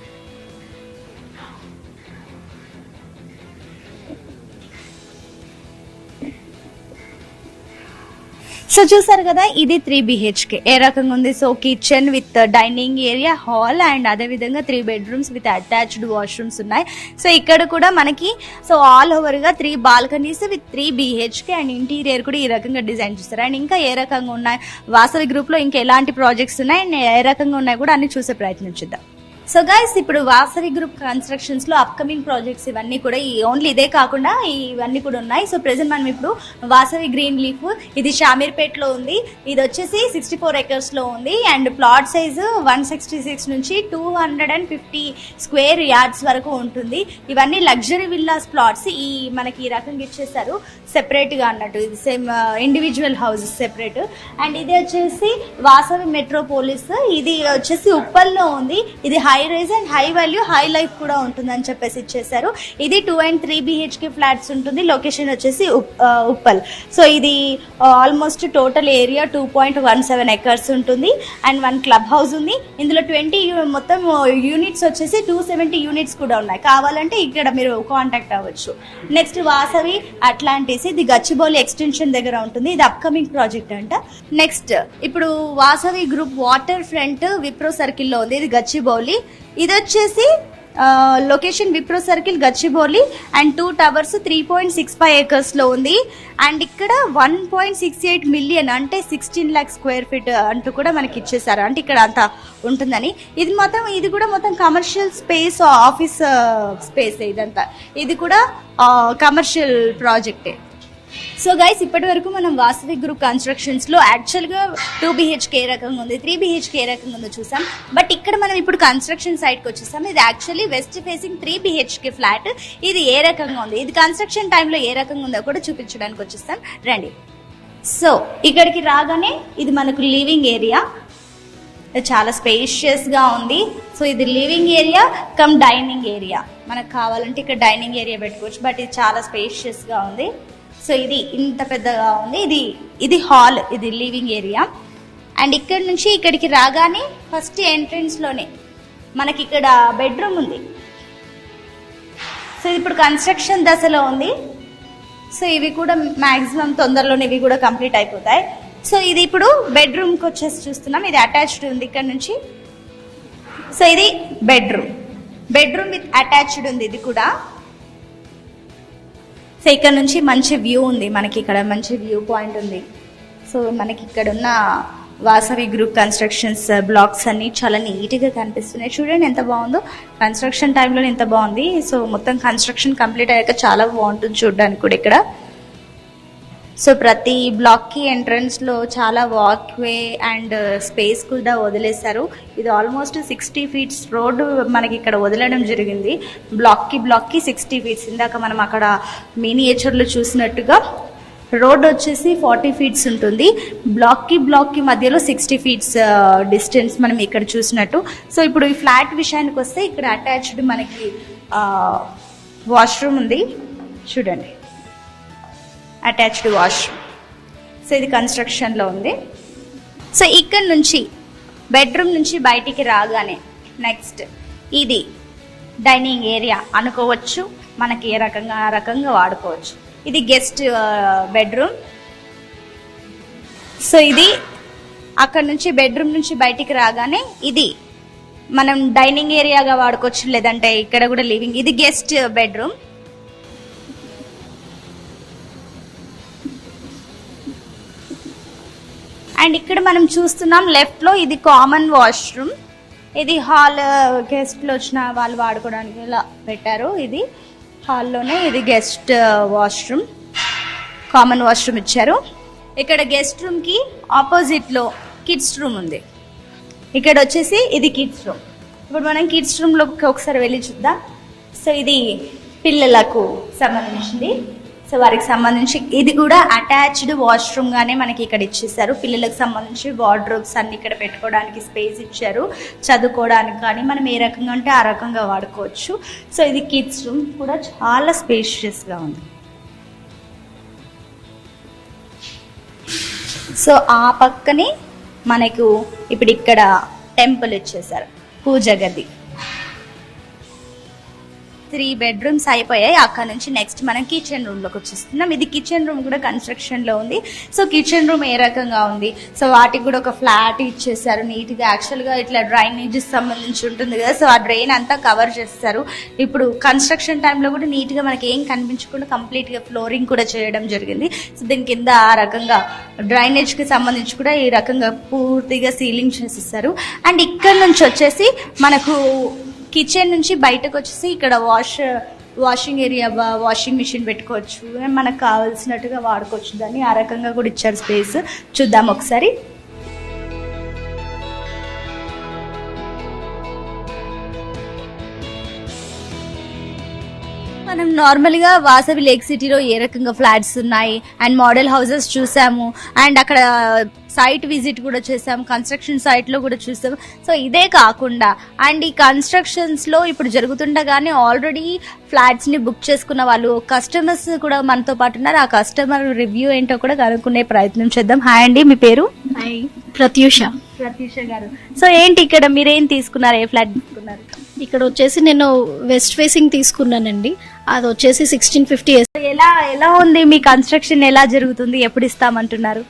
So చూసారు కదా, ఇది 3 BHK ఏ రకంగా ఉంది. So kitchen with dining area, hall and అదే విధంగా 3 బెడ్రూమ్స్ విత్ అటాచ్డ్ వాష్రూమ్స్ ఉన్నాయి. సో ఇక్కడ కూడా మనకి సో ఆల్ ఓవర్ గా 3 balconies with 3 BHK and interior కూడా ఈ రకంగా డిజైన్ చేస్తారు. అండ్ ఇంకా ఏ రకంగా ఉన్నాయి వాసవి గ్రూప్ లో ఇంకా ఎలాంటి ప్రాజెక్ట్స్ ఉన్నాయి అండ్ ఏ రకంగా ఉన్నాయి కూడా అన్ని చూసే ప్రయత్నం చేద్దాం. సో గైస్, ఇప్పుడు వాసవి గ్రూప్ కన్స్ట్రక్షన్స్ లో అప్కమింగ్ ప్రాజెక్ట్స్ ఇవన్నీ కూడా ఓన్లీ ఇదే కాకుండా ఇవన్నీ కూడా ఉన్నాయి. సో ప్రెసెంట్ మనం ఇప్పుడు వాసవి గ్రీన్ లీఫ్, ఇది షామీర్పేట్ లో ఉంది. ఇది వచ్చేసి 64 acres లో ఉంది అండ్ ప్లాట్ సైజు 166 నుంచి 250 స్క్వేర్ యార్డ్స్ వరకు ఉంటుంది. ఇవన్నీ లగ్జరీ విల్లాస్ ప్లాట్స్. మనకి ఈ రకంగా ఇచ్చేసారు సెపరేట్ గా అన్నట్టు. ఇది same individual houses separate. And ఇది వచ్చేసి వాసవి మెట్రోపోలిస్, ఇది వచ్చేసి ఉప్పల్లో ఉంది. ఇది high rise and high value high life కూడా ఉంటుందని చెప్పేసి ఇచ్చేసారు. ఇది 2 and 3 BHK ఫ్లాట్స్ ఉంటుంది. లొకేషన్ వచ్చేసి ఉప్పల్. సో ఇది ఆల్మోస్ట్ టోటల్ ఏరియా 2.17 acres ఉంటుంది అండ్ 1 క్లబ్ హౌస్ ఉంది. ఇందులో 20 మొత్తం యూనిట్స్ వచ్చేసి 270 యూనిట్స్ కూడా ఉన్నాయి. కావాలంటే ఇక్కడ మీరు కాంటాక్ట్ అవ్వచ్చు. నెక్స్ట్ వాసవి అట్లాంటిస్, ఇది గచ్చిబౌలి ఎక్స్టెన్షన్ దగ్గర ఉంటుంది. ఇది అప్కమింగ్ ప్రాజెక్ట్ అంట. నెక్స్ట్ ఇప్పుడు Vasavi group water front Wipro సర్కిల్లో ఉంది. ఇది గచ్చిబౌలి. ఇది వచ్చేసి location Wipro circle Gachibowli and 2 towers 3.65 acres లో ఉంది. అండ్ ఇక్కడ 1.68 million అంటే 16 lakh square feet అంటూ కూడా మనకి ఇచ్చేసారు. అంటే ఇక్కడ అంత ఉంటుందని. ఇది కూడా మొత్తం కమర్షియల్ స్పేస్, ఆఫీస్ స్పేస్. ఇదంతా ఇది కూడా కమర్షియల్ ప్రాజెక్టే. సో గైస్, ఇప్పటి వరకు మనం వాసవి గ్రూప్ కన్స్ట్రక్షన్స్ లో యాక్చువల్ గా 2 BHK ఏ రకంగా ఉంది, 3 BHK ఏ రకంగా ఉందో చూసాం. బట్ ఇక్కడ మనం ఇప్పుడు కన్స్ట్రక్షన్ సైట్ కి వచ్చేసాం. ఇది actually west facing 3 BHK flat. ఇది ఏ రకంగా ఉంది, ఇది కన్స్ట్రక్షన్ టైంలో ఏ రకంగా ఉందో కూడా చూపించడానికి వచ్చేస్తాం. రండి. సో ఇక్కడికి రాగానే ఇది మనకు లివింగ్ ఏరియా. చాలా స్పేషియస్ గా ఉంది. సో ఇది living area cum dining area. మనకు కావాలంటే ఇక్కడ డైనింగ్ ఏరియా పెట్టుకోవచ్చు. బట్ ఇది చాలా స్పేషియస్ గా ఉంది. సో ఇది ఇంత పెద్దగా ఉంది. ఇది హాల్, ఇది లివింగ్ ఏరియా. అండ్ ఇక్కడ నుంచి ఇక్కడికి రాగానే ఫస్ట్ ఎంట్రన్స్ లోనే మనకి ఇక్కడ బెడ్రూమ్ ఉంది. సో ఇప్పుడు కన్స్ట్రక్షన్ దశలో ఉంది. సో ఇవి కూడా మాక్సిమం తొందరలోనే ఇవి కూడా కంప్లీట్ అయిపోతాయి. సో ఇది ఇప్పుడు బెడ్రూమ్కి వచ్చేసి చూస్తున్నాం. ఇది అటాచ్డ్ ఉంది ఇక్కడ నుంచి. సో ఇది బెడ్రూమ్ విత్ అటాచ్డ్ ఉంది. ఇది కూడా సో ఇక్కడ నుంచి మంచి వ్యూ ఉంది. మనకి ఇక్కడ మంచి వ్యూ పాయింట్ ఉంది. సో మనకి ఇక్కడ ఉన్న వాసవి గ్రూప్ కన్స్ట్రక్షన్స్ బ్లాక్స్ అన్ని చాలా నీట్గా కనిపిస్తున్నాయి. చూడండి ఎంత బాగుందో. కన్స్ట్రక్షన్ టైంలో ఎంత బాగుంది. సో మొత్తం కన్స్ట్రక్షన్ కంప్లీట్ అయ్యాక చాలా బాగుంటుంది చూడడానికి కూడా ఇక్కడ. సో ప్రతి బ్లాక్ కి ఎంట్రన్స్ లో చాలా వాక్వే అండ్ స్పేస్ కూడా వదిలేశారు. ఇది ఆల్మోస్ట్ 60 feet రోడ్డు మనకి ఇక్కడ వదిలేయడం జరిగింది. బ్లాక్ కి 60 feet. ఇందాక మనం అక్కడ మినియేచర్ లో చూసినట్టుగా రోడ్ వచ్చేసి 40 feet ఉంటుంది. బ్లాక్ కి మధ్యలో 60 feet డిస్టెన్స్ మనం ఇక్కడ చూసినట్టు. సో ఇప్పుడు ఈ ఫ్లాట్ విషయానికి వస్తే ఇక్కడ అటాచ్డ్ మనకి వాష్రూమ్ ఉంది. చూడండి, అటాచ్డ్ వాష్రూమ్. సో ఇది కన్స్ట్రక్షన్లో ఉంది. సో ఇక్కడ నుంచి బెడ్రూమ్ నుంచి బయటికి రాగానే నెక్స్ట్ ఇది డైనింగ్ ఏరియా అనుకోవచ్చు. మనకి ఏ రకంగా ఆ రకంగా వాడుకోవచ్చు. ఇది గెస్ట్ బెడ్రూమ్. సో ఇది అక్కడ నుంచి బెడ్రూమ్ నుంచి బయటికి రాగానే ఇది మనం డైనింగ్ ఏరియాగా వాడుకోవచ్చు, లేదంటే ఇక్కడ కూడా లివింగ్. ఇది గెస్ట్ బెడ్రూమ్. అండ్ ఇక్కడ మనం చూస్తున్నాం లెఫ్ట్ లో ఇది కామన్ వాష్రూమ్. ఇది హాల్, గెస్ట్లు వచ్చిన వాళ్ళు వాడుకోవడానికి ఇలా పెట్టారు. ఇది హాల్లోనే ఇది గెస్ట్ వాష్రూమ్, కామన్ వాష్రూమ్ ఇచ్చారు. ఇక్కడ గెస్ట్ రూమ్ కి ఆపోజిట్ లో కిడ్స్ రూమ్ ఉంది. ఇక్కడ వచ్చేసి ఇది కిడ్స్ రూమ్. ఇప్పుడు మనం కిడ్స్ రూమ్ లోకి ఒకసారి వెళ్ళి చూద్దాం. సో ఇది పిల్లలకు సంబంధించింది. సో వారికి సంబంధించి ఇది కూడా అటాచ్డ్ వాష్రూమ్ గానే మనకి ఇక్కడ ఇచ్చేసారు. పిల్లలకు సంబంధించి వార్డ్రోబ్స్ అన్ని ఇక్కడ పెట్టుకోవడానికి స్పేస్ ఇచ్చారు. చదువుకోవడానికి కానీ మనం ఏ రకంగా అంటే ఆ రకంగా వాడుకోవచ్చు. సో ఇది కిడ్స్ రూమ్ కూడా చాలా స్పేషియస్ గా ఉంది. సో ఆ పక్కనే మనకు ఇప్పుడు ఇక్కడ టెంపుల్ ఇచ్చేసారు, పూజ గది. 3 bedrooms అయిపోయాయి. అక్కడ నుంచి నెక్స్ట్ మనం కిచెన్ రూమ్ లోకి వచ్చేస్తున్నాం. ఇది కిచెన్ రూమ్ కూడా కన్స్ట్రక్షన్ లో ఉంది. సో కిచెన్ రూమ్ ఏ రకంగా ఉంది, సో వాటికి కూడా ఒక ఫ్లాట్ ఇచ్చేసారు నీట్ గా. యాక్చువల్ గా ఇట్లా డ్రైనేజెస్ సంబంధించి ఉంటుంది కదా, సో ఆ డ్రైన్ అంతా కవర్ చేస్తారు. ఇప్పుడు కన్స్ట్రక్షన్ టైంలో కూడా నీట్ గా మనకి ఏం కనిపించకుండా కంప్లీట్ గా ఫ్లోరింగ్ కూడా చేయడం జరిగింది. సో దీని కింద ఆ రకంగా డ్రైనేజ్ కి సంబంధించి కూడా ఈ రకంగా పూర్తిగా సీలింగ్ చేసేస్తారు. అండ్ ఇక్కడ నుంచి వచ్చేసి మనకు కిచెన్ నుంచి బయటకు వచ్చేసి ఇక్కడ వాషింగ్ ఏరియా, వాషింగ్ మిషన్ పెట్టుకోవచ్చు, మనకు కావాల్సినట్టుగా వాడుకోవచ్చు. దాన్ని ఆ రకంగా కూడా ఇచ్చారు స్పేస్. చూద్దాం ఒకసారి. మనం నార్మల్ గా వాసవి లేక్ సిటీలో ఏ రకంగా ఫ్లాట్స్ ఉన్నాయి అండ్ మోడల్ హౌసెస్ చూసాము అండ్ అక్కడ సైట్ విజిట్ కూడా చేసాం, కన్స్ట్రక్షన్ సైట్ లో కూడా చూసాం. సో ఇదే కాకుండా అండ్ ఈ కన్స్ట్రక్షన్స్ లో ఇప్పుడు జరుగుతుండగానే ఆల్రెడీ ఫ్లాట్స్ ని బుక్ చేసుకున్న వాళ్ళు కస్టమర్స్ కూడా మనతో పాటు ఉన్నారు. ఆ కస్టమర్ రివ్యూ ఏంటో కూడా కనుక్కునే ప్రయత్నం చేద్దాం. హాయ్ అండి, మీ పేరు? హాయ్, ప్రత్యూష. ప్రత్యూష గారు, సో ఏంటి ఇక్కడ మీరేం తీసుకున్నారు, ఏ ఫ్లాట్ తీసుకున్నారు? ఇక్కడ వచ్చేసి నేను వెస్ట్ ఫేసింగ్ తీసుకున్నానండి. అది వచ్చేసి 1650. ఎలా ఎలా ఉంది మీ కన్స్ట్రక్షన్, ఎలా జరుగుతుంది, ఎప్పుడు ఇస్తామంటున్నారు?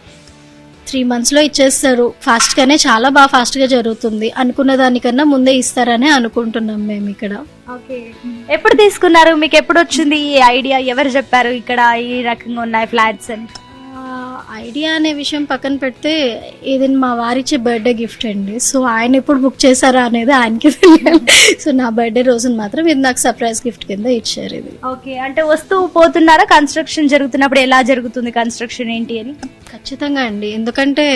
3 months లో ఇచ్చేస్తారు. ఫాస్ట్ గానే, చాలా బాగా ఫాస్ట్ గా జరుగుతుంది. అనుకున్న దానికన్నా ముందే ఇస్తారని అనుకుంటున్నాం మేము ఇక్కడ. ఓకే, ఎప్పుడు తీసుకున్నారు, మీకు ఎప్పుడు వచ్చింది ఈ ఐడియా, ఎవరు చెప్పారు ఇక్కడ ఈ రకంగా ఉన్నాయి ఫ్లాట్స్ అని? ఐడియా అనే విషయం పక్కన పెడితే ఇది మా వారిచ్చే బర్త్డే గిఫ్ట్ అండి. సో ఆయన ఎప్పుడు బుక్ చేశారా అనేది ఆయనకి తెలియాలి. సో నా బర్త్డే రోజున మాత్రం ఇది నాకు సర్ప్రైజ్ గిఫ్ట్ కింద ఇచ్చారు ఇది. ఓకే, అంటే వస్తూ పోతున్నారా? కన్స్ట్రక్షన్ జరుగుతున్నప్పుడు ఎలా జరుగుతుంది కన్స్ట్రక్షన్ ఏంటి అని? ఖచ్చితంగా అండి, ఎందుకంటే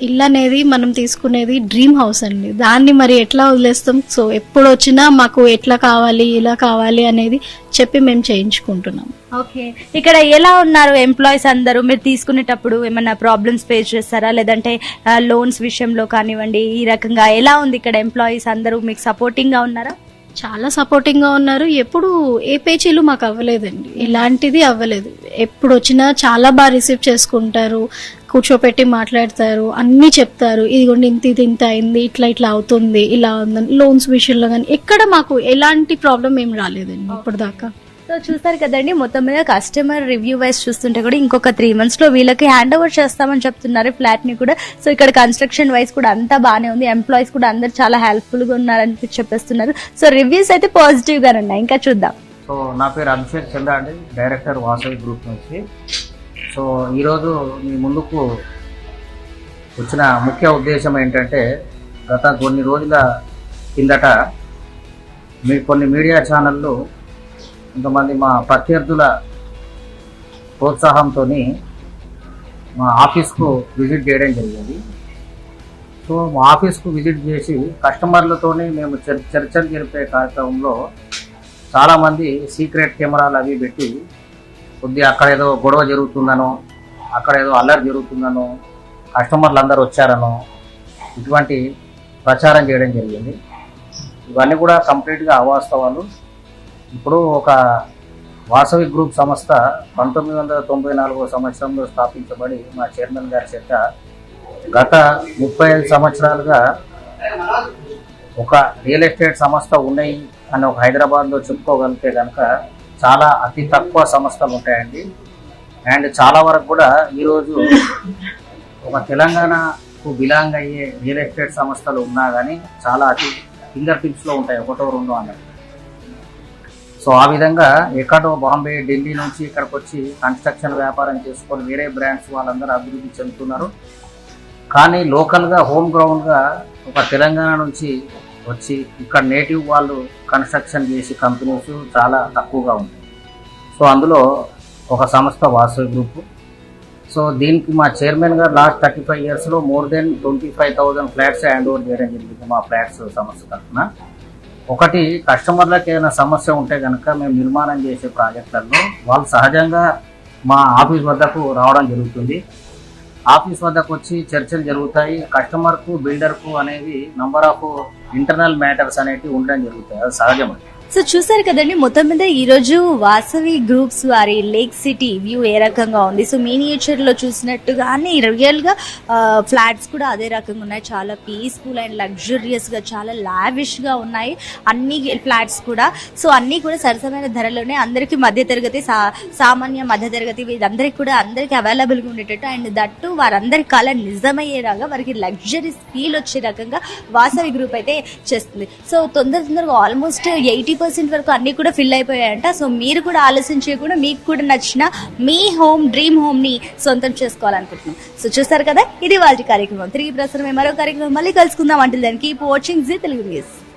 ఇల్లు అనేది మనం తీసుకునేది డ్రీమ్ హౌస్ అండి. దాన్ని మరి ఎట్లా వదిలేస్తాం? సో ఎప్పుడు వచ్చినా మాకు ఎట్లా కావాలి, ఇలా కావాలి అనేది చెప్పి మేము చేయించుకుంటున్నాం. ఓకే, ఇక్కడ ఎలా ఉన్నారు ఎంప్లాయీస్ అందరూ? మీరు తీసుకునేటప్పుడు ఏమన్నా ప్రాబ్లమ్స్ ఫేస్ చేస్తారా, లేదంటే లోన్స్ విషయంలో కానివ్వండి, ఈ రకంగా ఎలా ఉంది ఇక్కడ ఎంప్లాయీస్ అందరూ మీకు సపోర్టింగ్ గా ఉన్నారా? చాలా సపోర్టింగ్ గా ఉన్నారు. ఎప్పుడు ఏ పేచీలు మాకు అవ్వలేదండి, ఇలాంటిది అవ్వలేదు. ఎప్పుడు వచ్చినా చాలా బాగా రిసీవ్ చేసుకుంటారు, కూర్చోపెట్టి మాట్లాడతారు, అన్ని చెప్తారు. ఇదిగోండి ఇంత అయింది, ఇట్లా ఇట్లా అవుతుంది, ఇలా ఉందని. లోన్స్ విషయంలో కానీ ఎక్కడ మాకు ఎలాంటి ప్రాబ్లం ఏం రాలేదండి ఇప్పుడు దాకా. సో చూస్తారు కదండి, మొత్తం మీద కస్టమర్ రివ్యూ వైజ్ చూస్తుంటే కూడా ఇంకొక 3 months లో వీళ్ళకి హ్యాండ్ ఓవర్ చేస్తామని చెప్తున్నారు ఫ్లాట్ ని కూడా. సో ఇక్కడ కన్స్ట్రక్షన్ వైజ్ కూడా అంతా బాగానే ఉంది, ఎంప్లాయీస్ కూడా అందరు చాలా హెల్ప్ఫుల్ గా ఉన్నారని చెప్పేస్తున్నారు. సో రివ్యూస్ అయితే పాజిటివ్ గా ఉన్నాయి. ఇంకా చూద్దాం. సో నా పేరు అభిషేక్ చంద్ర అండి, డైరెక్టర్ వాసవి గ్రూప్ నుంచి. సో ఈరోజు మీ ముందుకు వచ్చిన ముఖ్య ఉద్దేశం ఏంటంటే, గత కొన్ని రోజుల కిందట కొన్ని మీడియా ఛానళ్ళు కొంతమంది మా ప్రత్యర్థుల ప్రోత్సాహంతో మా ఆఫీస్కు విజిట్ చేయడం జరిగింది. సో మా ఆఫీస్కు విజిట్ చేసి కస్టమర్లతోనే మేము చర్చలు జరిపే కార్యక్రమంలో చాలామంది సీక్రెట్ కెమెరాలు అవి పెట్టి కొద్దిగా అక్కడ ఏదో గొడవ జరుగుతుందనో, అక్కడ ఏదో అల్లరి జరుగుతుందనో, కస్టమర్లు అందరూ వచ్చారనో ఇటువంటి ప్రచారం చేయడం జరిగింది. ఇవన్నీ కూడా కంప్లీట్గా అవాస్తవాలు. ఇప్పుడు ఒక వాసవి గ్రూప్ సంస్థ 1994 సంవత్సరంలో స్థాపించబడి మా చైర్మన్ గారి చేత గత 35 సంవత్సరాలుగా ఒక రియల్ ఎస్టేట్ సంస్థ ఉన్నాయి అని ఒక హైదరాబాద్లో చెప్పుకోగలిగితే కనుక చాలా అతి తక్కువ సంస్థలు ఉంటాయండి. అండ్ చాలా వరకు కూడా ఈరోజు ఒక తెలంగాణకు బిలాంగ్ అయ్యే రియల్ ఎస్టేట్ సంస్థలు ఉన్నా కానీ చాలా అతి ఫింగర్ టిప్స్లో ఉంటాయి, 1-2 అన్నట్టు. సో ఆ విధంగా ఎక్కడో బాంబే, ఢిల్లీ నుంచి ఇక్కడికి వచ్చి కన్స్ట్రక్షన్ వ్యాపారం చేసుకొని వేరే బ్రాండ్స్ వాళ్ళందరూ అభివృద్ధి చెందుతున్నారు. కానీ లోకల్గా హోమ్ గ్రౌండ్గా ఒక తెలంగాణ నుంచి వచ్చి ఇక్కడ నేటివ్ వాళ్ళు కన్స్ట్రక్షన్ చేసే కంపెనీస్ చాలా తక్కువగా ఉంటాయి. సో అందులో ఒక సంస్థ వాసవి గ్రూప్. సో దీనికి మా చైర్మన్ గారు లాస్ట్ 35 yearsలో more than 25,000 flats hand over చేయడం జరిగింది మా ఫ్లాట్స్ సంస్థ తరఫున. ఒకటి, కస్టమర్లకు ఏదైనా సమస్య ఉంటే కనుక మేము నిర్మాణం చేసే ప్రాజెక్టులలో వాళ్ళు సహజంగా మా ఆఫీస్ వద్దకు రావడం జరుగుతుంది. ఆఫీస్ వద్దకు వచ్చి చర్చలు జరుగుతాయి. కస్టమర్కు, బిల్డర్కు అనేది నంబర్ ఆఫ్ ఇంటర్నల్ మ్యాటర్స్ అనేవి ఉండడం జరుగుతాయి, అది సహజం. సో చూసారు కదండి, మొత్తం మీద ఈ రోజు వాసవి గ్రూప్స్ వారి లేక్ సిటీ వ్యూ ఏ రకంగా ఉంది. సో మినియేచర్ లో చూసినట్టుగానే రియల్ గా ఫ్లాట్స్ కూడా అదే రకంగా ఉన్నాయి. చాలా పీస్ఫుల్ అండ్ లగ్జరియస్ గా, చాలా లావిష్ గా ఉన్నాయి అన్ని ఫ్లాట్స్ కూడా. సో అన్ని కూడా సరసమైన ధరలోనే అందరికి మధ్య తరగతి, సామాన్య మధ్య తరగతి వీళ్ళందరికీ కూడా అందరికి అవైలబుల్ గా ఉండేటట్టు అండ్ దట్టు వారందరి కళ నిజమయ్యేలాగా వారికి లగ్జరీస్ ఫీల్ వచ్చే రకంగా వాసవి గ్రూప్ అయితే చేస్తుంది. సో తొందరగా ఆల్మోస్ట్ 80% వరకు అన్ని కూడా ఫిల్ అయిపోయాయంట. సో మీరు కూడా ఆలోచన చేయకుండా మీకు కూడా నచ్చిన మీ హోమ్, డ్రీమ్ హోమ్ ని సొంతం చేసుకోవాలనుకుంటున్నాం. సో చూస్తారు కదా, ఇది వాళ్ళ కార్యక్రమం. తిరిగి ప్రసారమే మరో కార్యక్రమం మళ్ళీ కలుసుకుందాం. అంటే దానికి వాచింగ్ జీ తెలుగు న్యూస్.